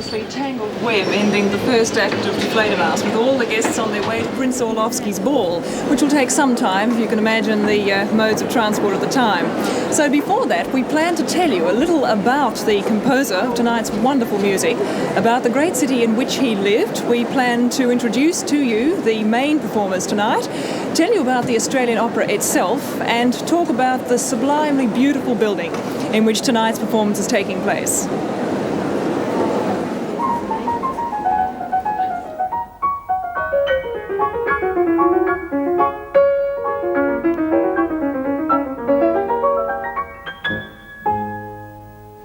marvellously tangled web ending the first act of Die Fledermaus, with all the guests on their way to Prince Orlovsky's ball, which will take some time, if you can imagine the modes of transport at the time. So before that, we plan to tell you a little about the composer of tonight's wonderful music, about the great city in which he lived. We plan to introduce to you the main performers tonight, tell you about the Australian Opera itself, and talk about the sublimely beautiful building in which tonight's performance is taking place.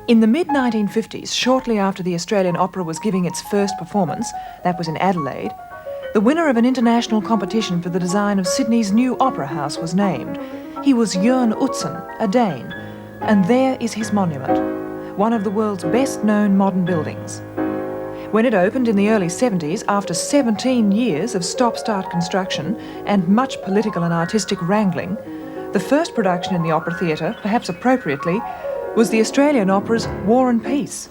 In the mid-1950s, shortly after the Australian Opera was giving its first performance, that was in Adelaide, the winner of an international competition for the design of Sydney's new opera house was named. He was Joan Sutherland, a Dane, and there is his monument, one of the world's best-known modern buildings. When it opened in the early 70s, after 17 years of stop-start construction and much political and artistic wrangling, the first production in the Opera Theatre, perhaps appropriately, was the Australian Opera's War and Peace.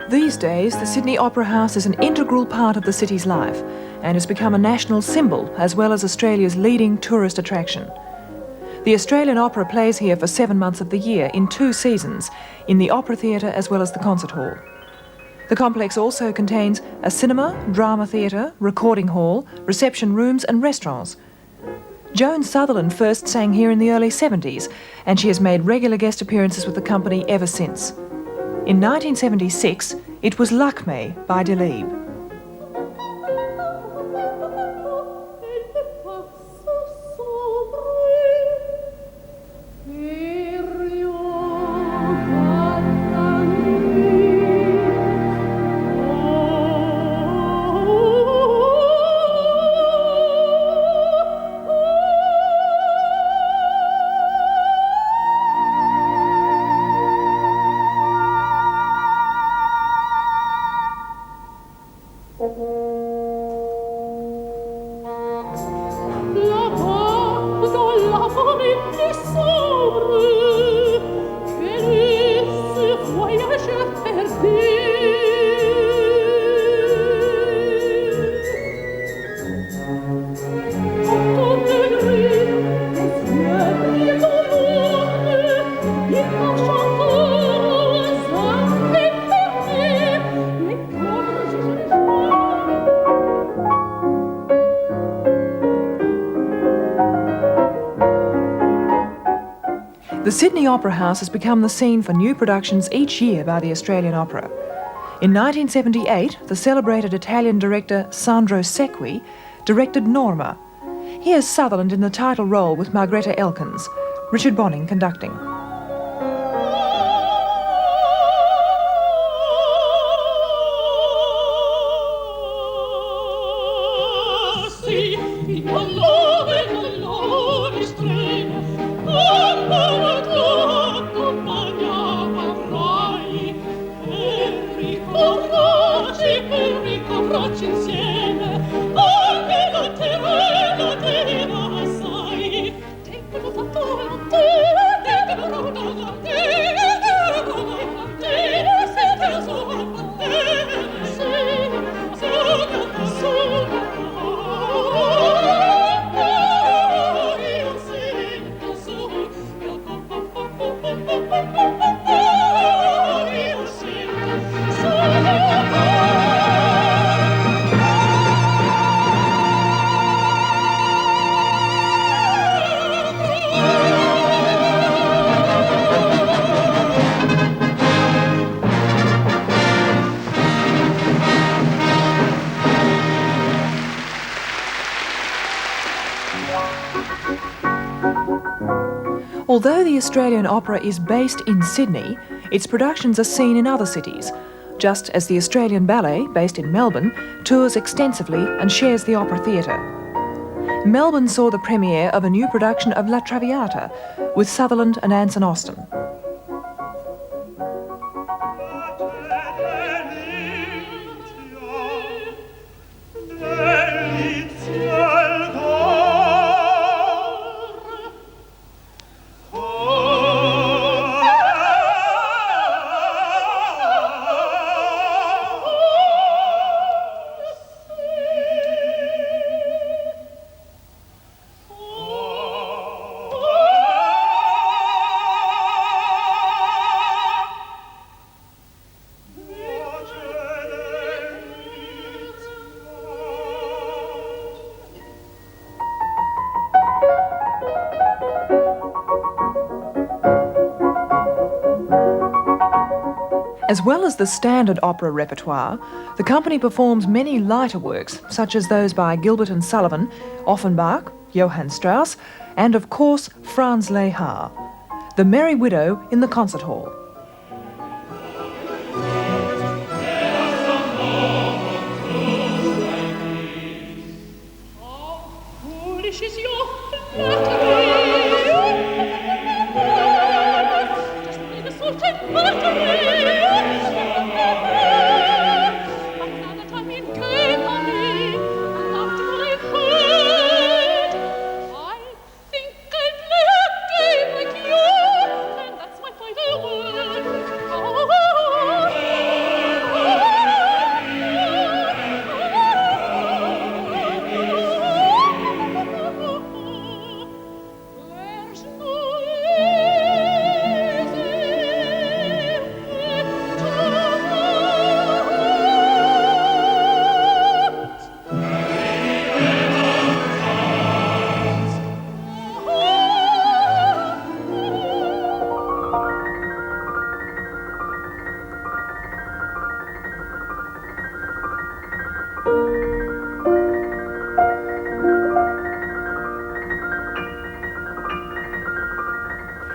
These days, the Sydney Opera House is an integral part of the city's life and has become a national symbol as well as Australia's leading tourist attraction. The Australian Opera plays here for 7 months of the year in 2 seasons, in the Opera Theatre as well as the Concert Hall. The complex also contains a cinema, drama theatre, recording hall, reception rooms and restaurants. Joan Sutherland first sang here in the early 70s, and she has made regular guest appearances with the company ever since. In 1976, it was Lakmé by Delibes. The Sydney Opera House has become the scene for new productions each year by the Australian Opera. In 1978, the celebrated Italian director Sandro Secchi directed Norma. Here's Sutherland in the title role with Margrethe Elkins, Richard Bonning conducting. Although the Australian Opera is based in Sydney, its productions are seen in other cities, just as the Australian Ballet, based in Melbourne, tours extensively and shares the Opera Theatre. Melbourne saw the premiere of a new production of La Traviata with Sutherland and Anson Austin. As well as the standard opera repertoire, the company performs many lighter works, such as those by Gilbert and Sullivan, Offenbach, Johann Strauss, and of course Franz Lehár. The Merry Widow in the Concert Hall.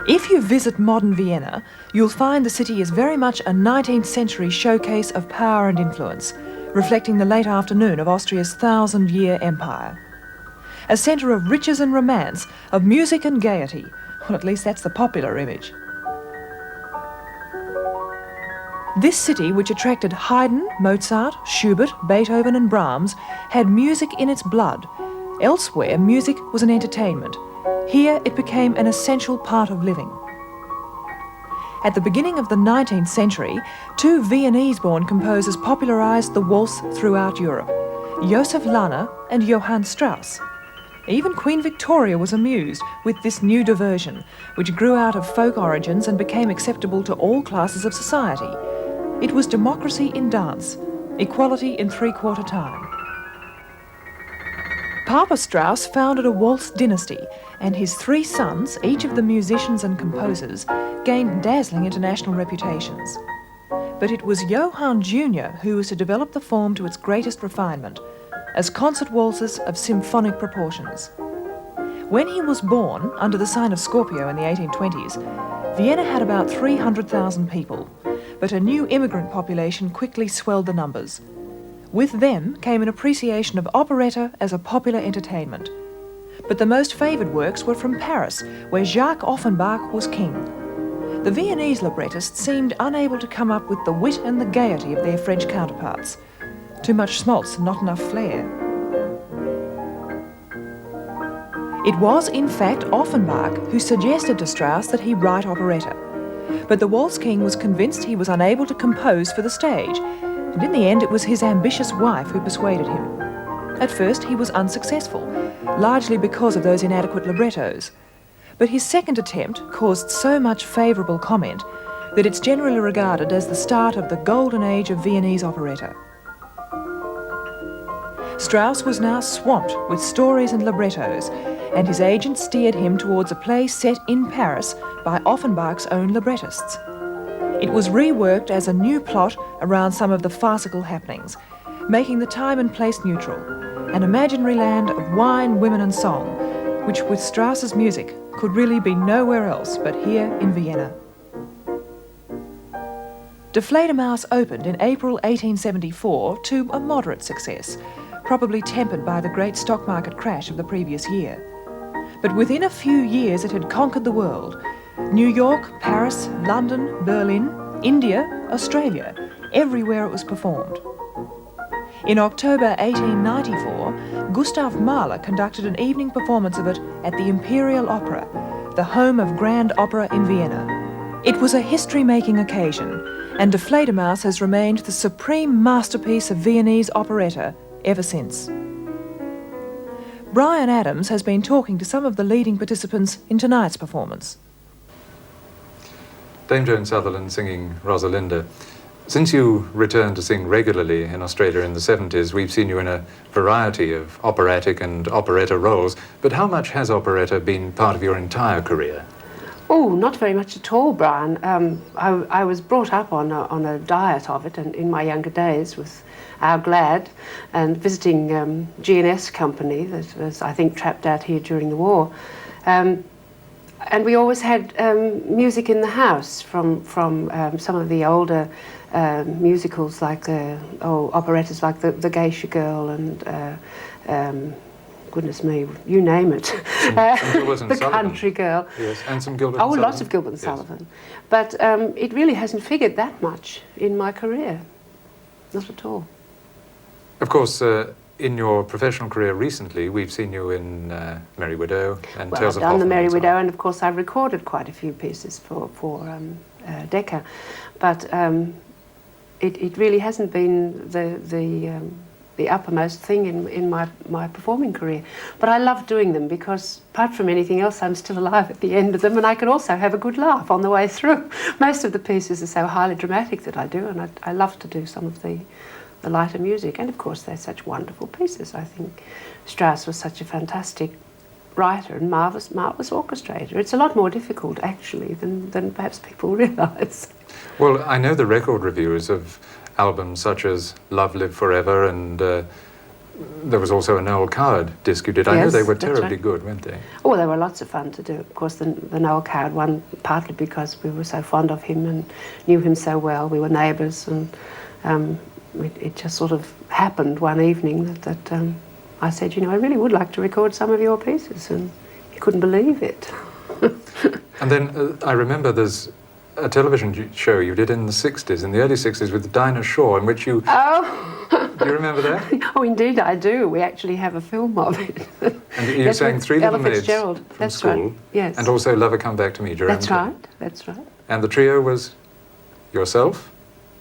If you visit modern Vienna, you'll find the city is very much a 19th century showcase of power and influence, reflecting the late afternoon of Austria's 1,000-year empire. A centre of riches and romance, of music and gaiety. Well, at least that's the popular image. This city, which attracted Haydn, Mozart, Schubert, Beethoven and Brahms, had music in its blood. Elsewhere, music was an entertainment. Here, it became an essential part of living. At the beginning of the 19th century, two Viennese-born composers popularised the waltz throughout Europe, Joseph Lahner and Johann Strauss. Even Queen Victoria was amused with this new diversion, which grew out of folk origins and became acceptable to all classes of society. It was democracy in dance, equality in three-quarter time. Papa Strauss founded a waltz dynasty, and his three sons, each of them musicians and composers, gained dazzling international reputations. But it was Johann Jr. who was to develop the form to its greatest refinement, as concert waltzes of symphonic proportions. When he was born, under the sign of Scorpio in the 1820s, Vienna had about 300,000 people, but a new immigrant population quickly swelled the numbers. With them came an appreciation of operetta as a popular entertainment. But the most favoured works were from Paris, where Jacques Offenbach was king. The Viennese librettists seemed unable to come up with the wit and the gaiety of their French counterparts. Too much schmaltz and not enough flair. It was, in fact, Offenbach who suggested to Strauss that he write operetta. But the waltz king was convinced he was unable to compose for the stage, and in the end it was his ambitious wife who persuaded him. At first he was unsuccessful, largely because of those inadequate librettos. But his second attempt caused so much favourable comment that it's generally regarded as the start of the golden age of Viennese operetta. Strauss was now swamped with stories and librettos, and his agent steered him towards a play set in Paris by Offenbach's own librettists. It was reworked as a new plot around some of the farcical happenings, making the time and place neutral, an imaginary land of wine, women and song, which with Strauss's music could really be nowhere else but here in Vienna. Die Fledermaus opened in April 1874 to a moderate success, probably tempered by the great stock market crash of the previous year. But within a few years it had conquered the world. New York, Paris, London, Berlin, India, Australia, everywhere it was performed. In October 1894, Gustav Mahler conducted an evening performance of it at the Imperial Opera, the home of Grand Opera in Vienna. It was a history-making occasion, and Die Fledermaus has remained the supreme masterpiece of Viennese operetta ever since. Brian Adams has been talking to some of the leading participants in tonight's performance. Dame Joan Sutherland singing Rosalinda. Since you returned to sing regularly in Australia in the 70s, we've seen you in a variety of operatic and operetta roles, but how much has operetta been part of your entire career? Oh, not very much at all, Brian. I was brought up on a diet of it, and in my younger days with our Glad and visiting G&S company that was, I think, trapped out here during the war. And we always had music in the house from some of the older musicals, like operettas like the Geisha Girl and goodness me, you name it. The Country Girl. Yes, and some Gilbert and Sullivan. Lots of Gilbert and Sullivan. But it really hasn't figured that much in my career. Not at all. Of course, in your professional career recently, we've seen you in Merry Widow and Tales of Hoffmann. I've done the Merry Widow, and of course I've recorded quite a few pieces for Decca. But it really hasn't been the uppermost thing in my performing career. But I love doing them because, apart from anything else, I'm still alive at the end of them, and I can also have a good laugh on the way through. Most of the pieces are so highly dramatic that I do, and I love to do some of the lighter music. And of course they're such wonderful pieces. I think Strauss was such a fantastic writer and marvellous orchestrator. It's a lot more difficult, actually, than perhaps people realise. Well, I know the record reviewers of albums such as Love Live Forever, and there was also a Noel Coward disc you did. I know they were terribly good, weren't they? Oh, they were lots of fun to do. Of course, the Noel Coward one, partly because we were so fond of him and knew him so well. We were neighbours, and it just sort of happened one evening that I said, you know, I really would like to record some of your pieces, and he couldn't believe it. And then I remember there's a television show you did in the 60s, in the early 60s, with Dinah Shore, in which you... Oh! Do you remember that? Oh, indeed I do. We actually have a film of it. And you sang Three Little Maids from school. Right. Yes. And also Lover Come Back to Me. That's right. That's right. And the trio was yourself,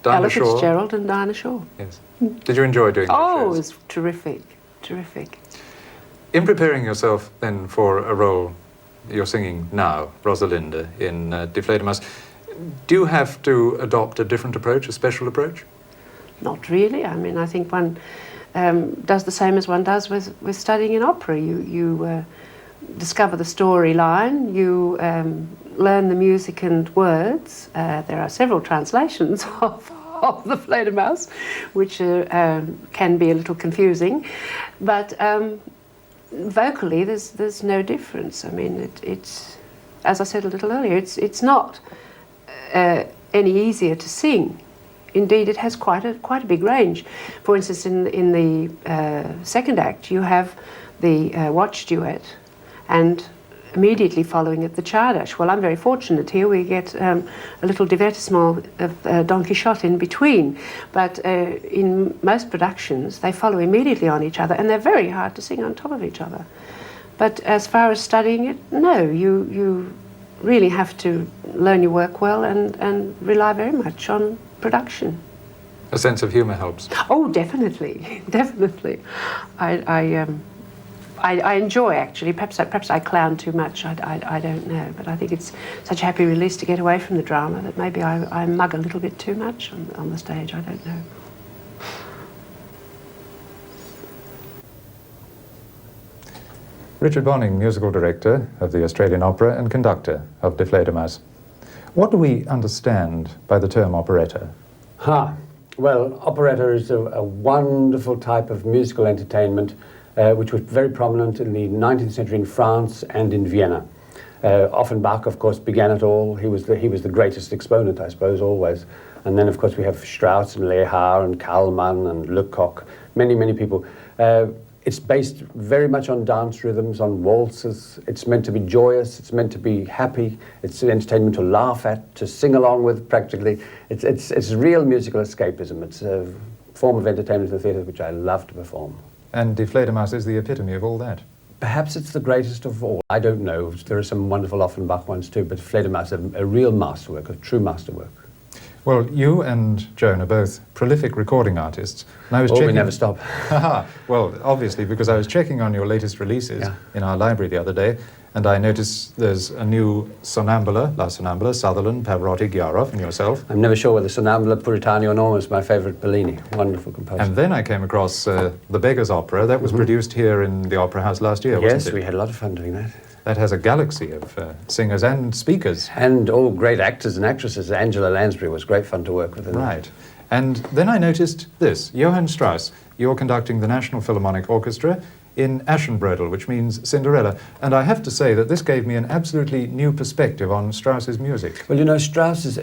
Dinah Ella Shore. Fitzgerald and Dinah Shore. Yes. Did you enjoy doing that? Oh, it was terrific. Terrific. In preparing yourself then for a role you're singing now, Rosalinda, in Die Fledermaus, do you have to adopt a different approach, a special approach? Not really. I mean, I think one does the same as one does with studying in opera. You discover the storyline, you learn the music and words. There are several translations of the Fledermaus, which can be a little confusing, but vocally there's no difference. I mean, it's as I said a little earlier, it's not any easier to sing. Indeed, it has quite a big range. For instance, in the second act, you have the watch duet, and immediately following it, the Czardas. Well, I'm very fortunate here. We get a little divertissement of Don Quixote in between. But in most productions, they follow immediately on each other, and they're very hard to sing on top of each other. But as far as studying it, no, you really have to learn your work well and rely very much on production. A sense of humour helps. Oh, definitely, definitely. I enjoy, actually. Perhaps I clown too much. I don't know, but I think it's such a happy release to get away from the drama that maybe I mug a little bit too much on the stage. I don't know. Richard Bonning, musical director of the Australian Opera and conductor of Die Fledermaus. What do we understand by the term operetta? Well, operetta is a wonderful type of musical entertainment which was very prominent in the 19th century in France and in Vienna. Offenbach, of course, began it all. He was the greatest exponent, I suppose, always. And then, of course, we have Strauss and Lehar and Kallmann and Lecoq, many, many people. It's based very much on dance rhythms, on waltzes. It's meant to be joyous. It's meant to be happy. It's an entertainment to laugh at, to sing along with, practically. It's real musical escapism. It's a form of entertainment in the theatre which I love to perform. And Die Fledermaus is the epitome of all that. Perhaps it's the greatest of all. I don't know. There are some wonderful Offenbach ones too, but Fledermaus is a real masterwork, a true masterwork. Well, you and Joan are both prolific recording artists. And I was we never stop. Well, obviously, because I was checking on your latest releases in our library the other day, and I noticed there's a new Sonnambula, La Sonnambula, Sutherland, Pavarotti, Ghiarov, and yourself. I'm never sure whether Sonnambula, Puritani or Norma is my favourite Bellini. Wonderful composer. And then I came across The Beggar's Opera. That was produced here in the Opera House last year, wasn't it? Yes, we had a lot of fun doing that. That has a galaxy of singers and speakers. And all great actors and actresses. Angela Lansbury was great fun to work with. Right. And then I noticed this. Johann Strauss, you're conducting the National Philharmonic Orchestra in Aschenbrödel, which means Cinderella. And I have to say that this gave me an absolutely new perspective on Strauss's music. Well, you know, Strauss is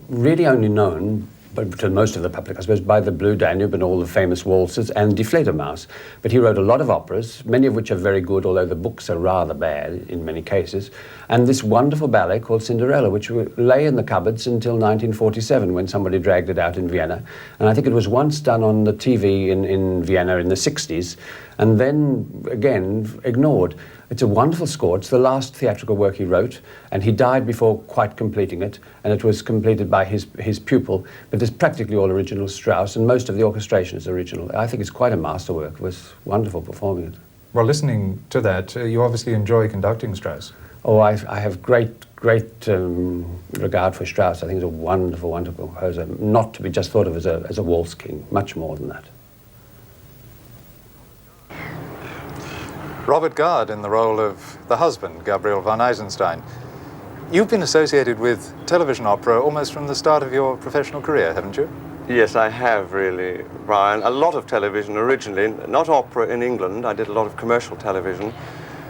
really only known, but to most of the public, I suppose, by the Blue Danube and all the famous waltzes and Die Fledermaus. But he wrote a lot of operas, many of which are very good, although the books are rather bad in many cases. And this wonderful ballet called Cinderella, which lay in the cupboards until 1947 when somebody dragged it out in Vienna. And I think it was once done on the TV in Vienna in the 60s, and then again ignored. It's a wonderful score. It's the last theatrical work he wrote, and he died before quite completing it, and it was completed by his pupil. But it's practically all original Strauss, and most of the orchestration is original. I think it's quite a masterwork. It was wonderful performing it. Well, listening to that, you obviously enjoy conducting Strauss. Oh, I have great regard for Strauss. I think he's a wonderful, wonderful composer, not to be just thought of as a waltz king, much more than that. Robert Gard in the role of the husband, Gabriel von Eisenstein. You've been associated with television opera almost from the start of your professional career, haven't you? Yes, I have really, Brian. A lot of television originally, not opera in England. I did a lot of commercial television,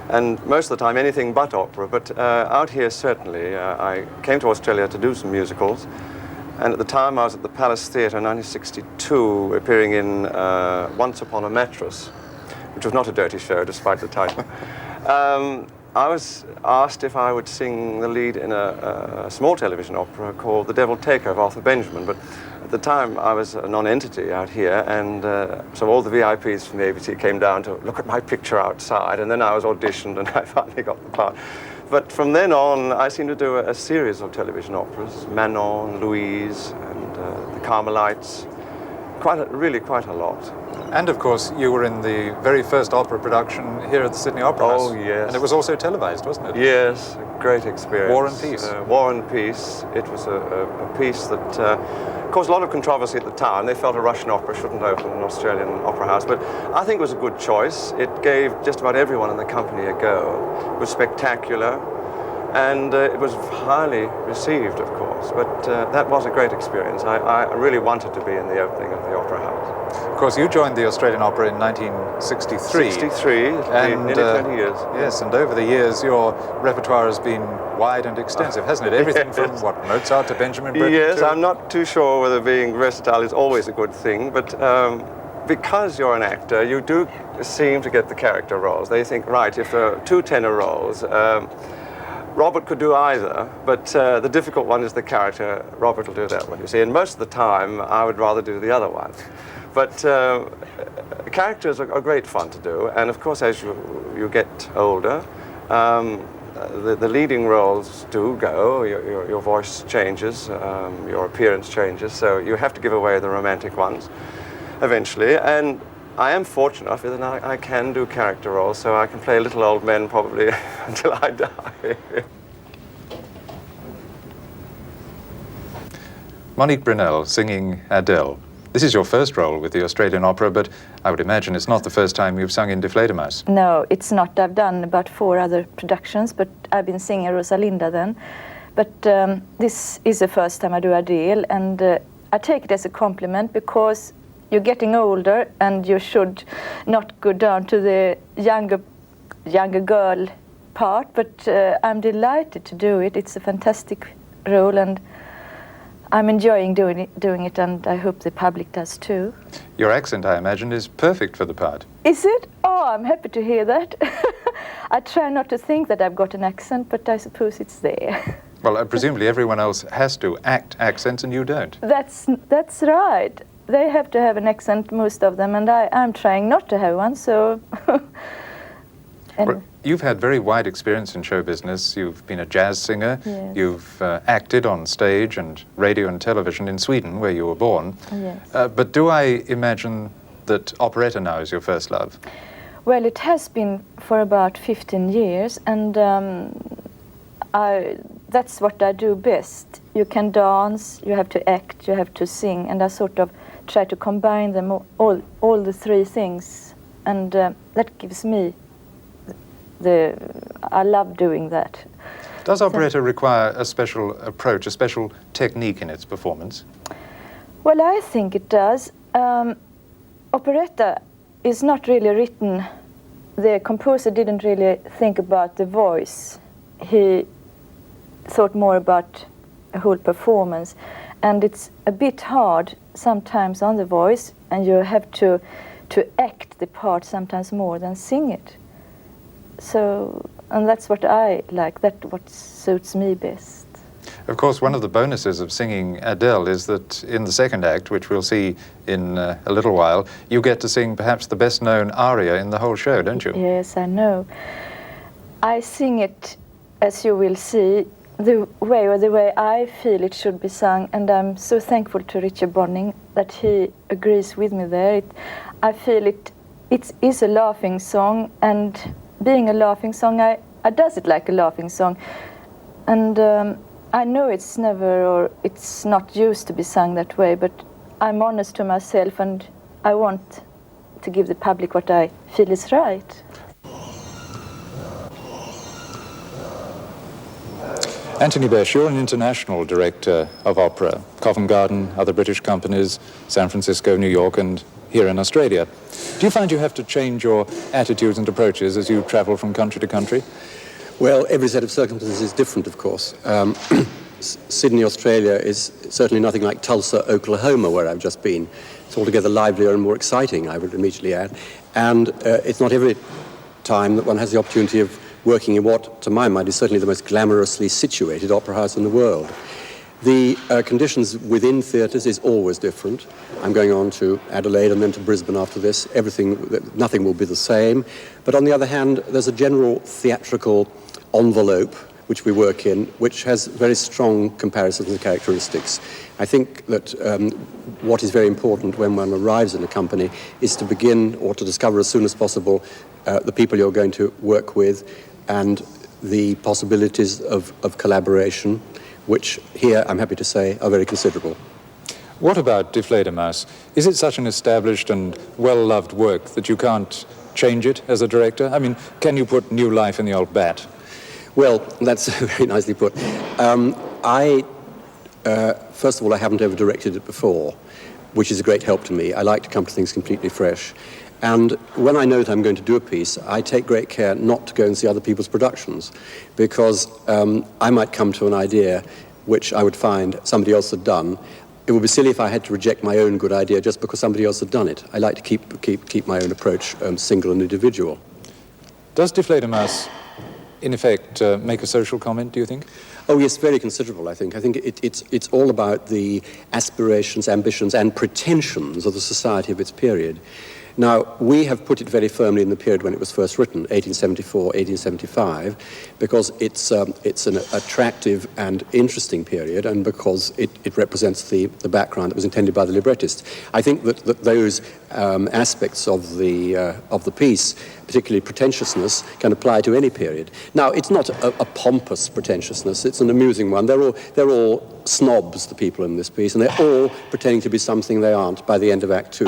and most of the time anything but opera. But out here, certainly, I came to Australia to do some musicals. And at the time, I was at the Palace Theatre in 1962, appearing in Once Upon a Mattress, which was not a dirty show, despite the title. I was asked if I would sing the lead in a small television opera called The Devil Take Her of Arthur Benjamin, but at the time I was a non-entity out here, and so all the VIPs from the ABC came down to look at my picture outside, and then I was auditioned and I finally got the part. But from then on, I seemed to do a series of television operas, Manon, Louise, and The Carmelites, really quite a lot. And of course, you were in the very first opera production here at the Sydney Opera House. Oh, yes. And it was also televised, wasn't it? Yes, a great experience. War and Peace. War and Peace. It was a piece that caused a lot of controversy at the time. They felt a Russian opera shouldn't open an Australian opera house, but I think it was a good choice. It gave just about everyone in the company a go. It was spectacular, and it was highly received, of course, but that was a great experience. I really wanted to be in the opening of the Opera House. Of course, you joined the Australian Opera in 1963. 63, and nearly 20 years. Yes, and over the years, your repertoire has been wide and extensive, hasn't it? Everything from, what, Mozart to Benjamin Britten? Yes, I'm not too sure whether being versatile is always a good thing, but because you're an actor, you do seem to get the character roles. They think, right, if there are two tenor roles, Robert could do either, but the difficult one is the character. Robert will do that one, you see. And most of the time, I would rather do the other one. But characters are great fun to do. And of course, as you get older, the leading roles do go. Your voice changes, your appearance changes. So you have to give away the romantic ones eventually. And I am fortunate enough that I can do character roles, so I can play little old men probably until I die. Monique Brunel singing Adele. This is your first role with the Australian Opera, but I would imagine it's not the first time you've sung in Die Fledermaus. No, it's not. I've done about 4 other productions, but I've been singing Rosalinda then. But this is the first time I do Adele, and I take it as a compliment because you're getting older and you should not go down to the younger girl part, but I'm delighted to do it. It's a fantastic role, and I'm enjoying doing it, and I hope the public does too. Your accent, I imagine, is perfect for the part. Is it? Oh, I'm happy to hear that. I try not to think that I've got an accent, but I suppose it's there. Well, presumably everyone else has to act accents and you don't. That's right. They have to have an accent, most of them, and I'm trying not to have one, so... Well, you've had very wide experience in show business. You've been a jazz singer. Yes. You've acted on stage and radio and television in Sweden, where you were born. Yes. But do I imagine that operetta now is your first love? Well, it has been for about 15 years, and that's what I do best. You can dance, you have to act, you have to sing, and I sort of try to combine them, all the three things, and that gives me I love doing that. Does operetta require a special approach, a special technique in its performance? Well, I think it does. Operetta is not really written. The composer didn't really think about the voice. He thought more about a whole performance. And it's a bit hard sometimes on the voice, and you have to act the part sometimes more than sing it. So, and that's what I like, that's what suits me best. Of course, one of the bonuses of singing Adele is that in the second act, which we'll see in a little while, you get to sing perhaps the best-known aria in the whole show, don't you? Yes, I know. I sing it, as you will see, the way I feel it should be sung, and I'm so thankful to Richard Bonning that he agrees with me there. I feel it is a laughing song, and being a laughing song, I does it like a laughing song. And I know it's not used to be sung that way, but I'm honest to myself, and I want to give the public what I feel is right. Anthony Besch, you're an international director of opera, Covent Garden, other British companies, San Francisco, New York, and here in Australia. Do you find you have to change your attitudes and approaches as you travel from country to country? Well, every set of circumstances is different, of course. Sydney, Australia is certainly nothing like Tulsa, Oklahoma, where I've just been. It's altogether livelier and more exciting, I would immediately add. And it's not every time that one has the opportunity of working in what, to my mind, is certainly the most glamorously situated opera house in the world. The conditions within theatres is always different. I'm going on to Adelaide and then to Brisbane after this. Nothing will be the same. But on the other hand, there's a general theatrical envelope which we work in, which has very strong comparisons and characteristics. I think that what is very important when one arrives in a company is to begin or to discover as soon as possible the people you're going to work with and the possibilities of collaboration, which here, I'm happy to say, are very considerable. What about Die Fledermaus? Is it such an established and well-loved work that you can't change it as a director? I mean, can you put new life in the old bat? Well, that's very nicely put. First of all, I haven't ever directed it before, which is a great help to me. I like to come to things completely fresh. And when I know that I'm going to do a piece, I take great care not to go and see other people's productions, because I might come to an idea which I would find somebody else had done. It would be silly if I had to reject my own good idea just because somebody else had done it. I like to keep my own approach single and individual. Does Die Fledermaus, in effect, make a social comment, do you think? Oh yes, very considerable, I think. I think it's all about the aspirations, ambitions, and pretensions of the society of its period. Now, we have put it very firmly in the period when it was first written, 1874, 1875, because it's an attractive and interesting period, and because it represents the background that was intended by the librettist. I think that those aspects of the piece, particularly pretentiousness, can apply to any period. Now, it's not a pompous pretentiousness, it's an amusing one. They're all snobs, the people in this piece, and they're all pretending to be something they aren't by the end of Act 2.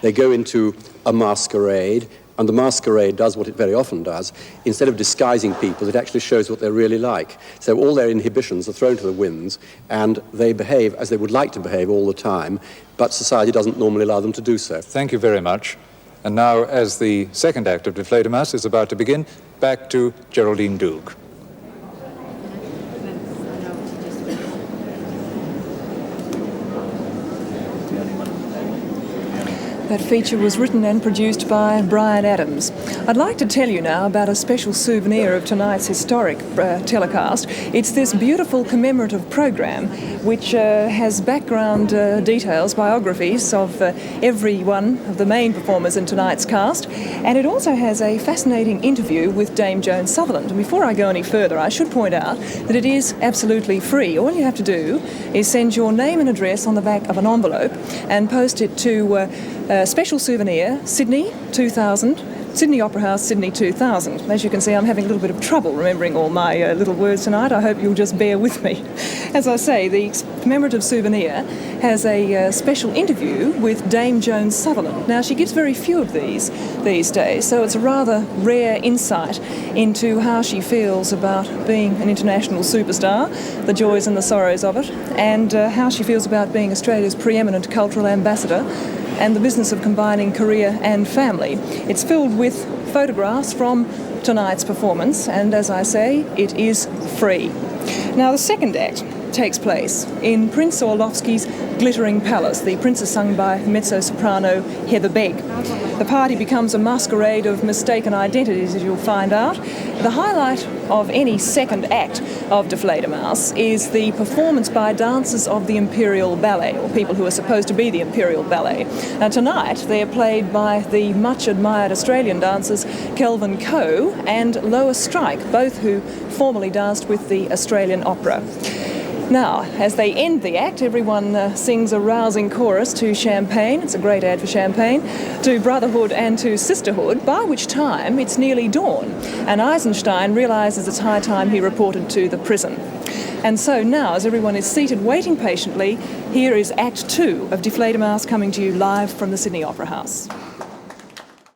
They go into a masquerade, And the masquerade does what it very often does. Instead of disguising people, it actually shows what they're really like. So all their inhibitions are thrown to the winds, and they behave as they would like to behave all the time, but society doesn't normally allow them to do so. Thank you very much. And now, as the second act of Die Fledermaus is about to begin, back to Geraldine Doog. That feature was written and produced by Brian Adams. I'd like to tell you now about a special souvenir of tonight's historic telecast. It's this beautiful commemorative program which has background details, biographies of every one of the main performers in tonight's cast, and it also has a fascinating interview with Dame Joan Sutherland. And before I go any further, I should point out that it is absolutely free. All you have to do is send your name and address on the back of an envelope and post it to special souvenir, Sydney 2000, Sydney Opera House, Sydney 2000. As you can see, I'm having a little bit of trouble remembering all my little words tonight. I hope you'll just bear with me. As I say, the commemorative souvenir has a special interview with Dame Joan Sutherland. Now, she gives very few of these days, so it's a rather rare insight into how she feels about being an international superstar, the joys and the sorrows of it, and how she feels about being Australia's preeminent cultural ambassador, and the business of combining career and family. It's filled with photographs from tonight's performance, and as I say, it is free. Now, the second act takes place in Prince Orlovsky's glittering palace. The prince is sung by mezzo-soprano Heather Begg. The party becomes a masquerade of mistaken identities, as you'll find out. The highlight of any second act of Die Fledermaus is the performance by dancers of the Imperial Ballet, or people who are supposed to be the Imperial Ballet. Now, tonight they are played by the much-admired Australian dancers Kelvin Coe and Lois Strike, both who formerly danced with the Australian Opera. Now, as they end the act, everyone sings a rousing chorus to Champagne, it's a great ad for champagne, to Brotherhood and to Sisterhood, by which time it's nearly dawn, and Eisenstein realises it's high time he reported to the prison. And so now, as everyone is seated waiting patiently, here is Act 2 of Die Fledermaus coming to you live from the Sydney Opera House.